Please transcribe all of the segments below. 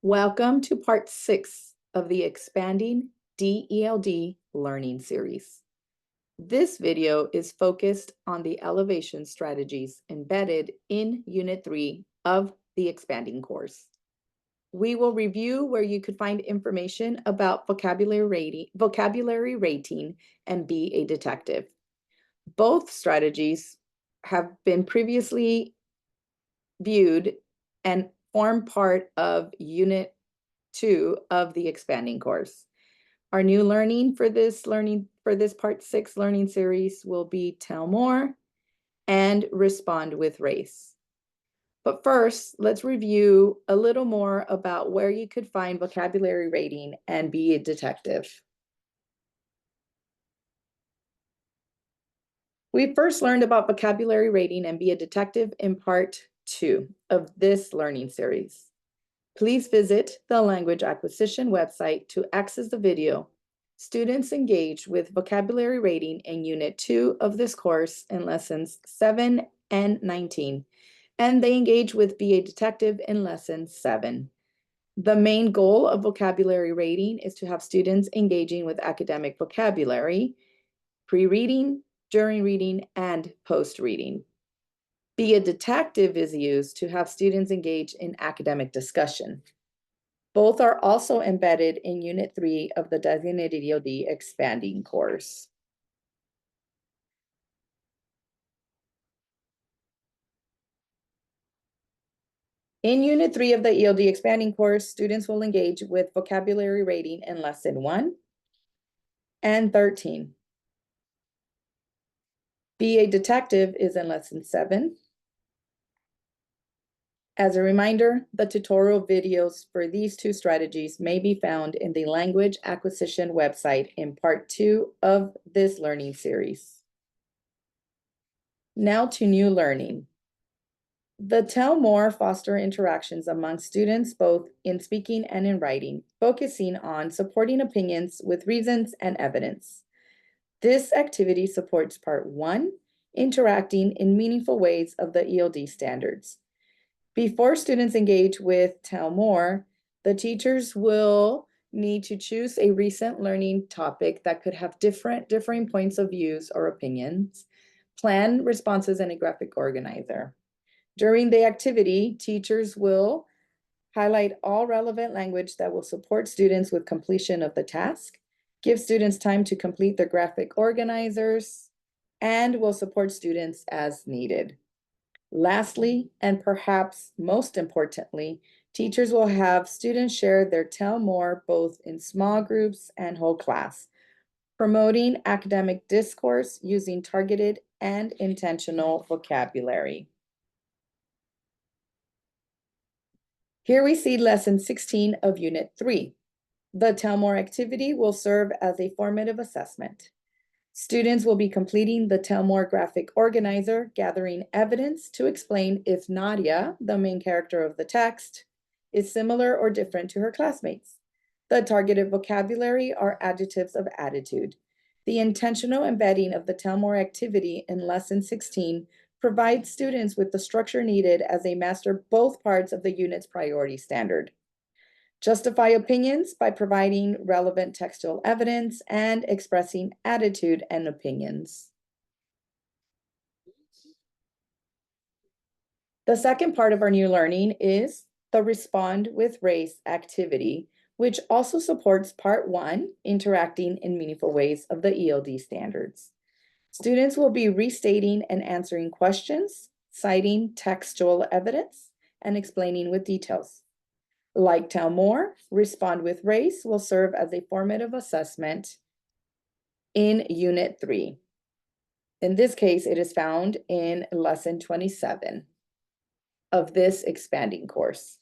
Welcome to part 6 of the Expanding dELD Learning Series. This video is focused on the elevation strategies embedded in Unit 3 of the Expanding course. We will review where you could find information about vocabulary rating and be a detective. Both strategies have been previously viewed and form part of Unit 2 of the Expanding course. Our new learning for this part 6 learning series will be Tell More and Respond with Race. But first, let's review a little more about where you could find vocabulary rating and be a detective. We first learned about vocabulary rating and be a detective in part 2 of this learning series. Please visit the language acquisition website to access the video. Students engage with vocabulary rating in Unit 2 of this course in lessons 7 and 19, and they engage with Be a Detective in lesson 7. The main goal of vocabulary rating is to have students engaging with academic vocabulary, pre-reading, during reading, and post-reading. Be a Detective is used to have students engage in academic discussion. Both are also embedded in Unit 3 of the Designated ELD Expanding course. In Unit 3 of the ELD Expanding course, students will engage with vocabulary rating in Lesson 1 and 13. Be a Detective is in Lesson 7. As a reminder, the tutorial videos for these two strategies may be found in the Language Acquisition website in Part 2 of this learning series. Now to new learning. The Tell More foster interactions among students both in speaking and in writing, focusing on supporting opinions with reasons and evidence. This activity supports Part 1, interacting in meaningful ways of the ELD standards. Before students engage with Tell More, the teachers will need to choose a recent learning topic that could have differing points of views or opinions, plan responses in a graphic organizer. During the activity, teachers will highlight all relevant language that will support students with completion of the task, give students time to complete their graphic organizers, and will support students as needed. Lastly, and perhaps most importantly, teachers will have students share their Tell More both in small groups and whole class, promoting academic discourse using targeted and intentional vocabulary. Here we see Lesson 16 of Unit 3. The Tell More activity will serve as a formative assessment. Students will be completing the Tell More graphic organizer, gathering evidence to explain if Nadia, the main character of the text, is similar or different to her classmates. The targeted vocabulary are adjectives of attitude. The intentional embedding of the Tell More activity in Lesson 16 provides students with the structure needed as they master both parts of the unit's priority standard. Justify opinions by providing relevant textual evidence and expressing attitude and opinions. The second part of our new learning is the Respond with Race activity, which also supports Part 1, interacting in meaningful ways of the ELD standards. Students will be restating and answering questions, citing textual evidence, and explaining with details. Like Tell More, Respond with Race will serve as a formative assessment in Unit 3. In this case, it is found in Lesson 27 of this expanding course.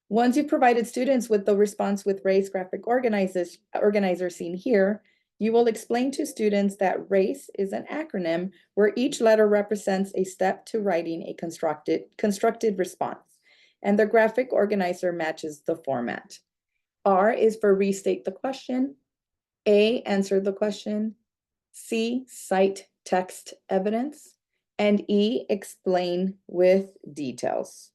Once you've provided students with the Response with Race graphic organizer seen here, you will explain to students that RACE is an acronym where each letter represents a step to writing a constructed response, and the graphic organizer matches the format. R is for restate the question, A, answer the question, C, cite text evidence, and E, explain with details.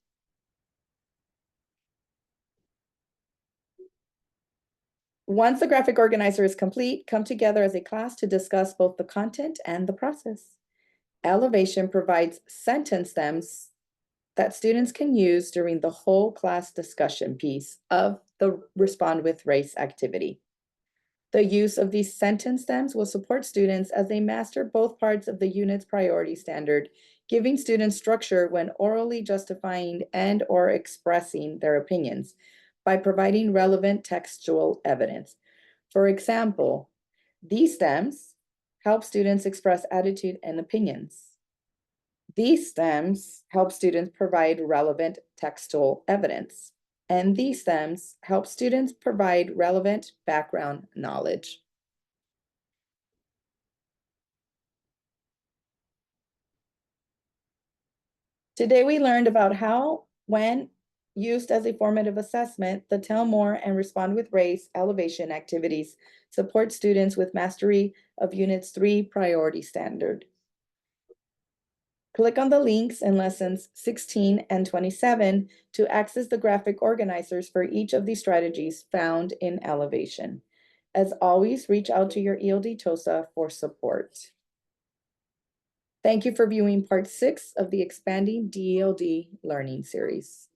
Once the graphic organizer is complete, come together as a class to discuss both the content and the process. Elevation provides sentence stems that students can use during the whole class discussion piece of the Respond with Race activity. The use of these sentence stems will support students as they master both parts of the unit's priority standard, giving students structure when orally justifying and or expressing their opinions by providing relevant textual evidence. For example, these stems help students express attitude and opinions. These stems help students provide relevant textual evidence. And these stems help students provide relevant background knowledge. Today we learned about how, when used as a formative assessment, the Tell More and Respond with Race elevation activities support students with mastery of Units 3 priority standard. Click on the links in lessons 16 and 27 to access the graphic organizers for each of these strategies found in Elevation. As always, reach out to your ELD TOSA for support. Thank you for viewing part 6 of the Expanding dELD Learning Series.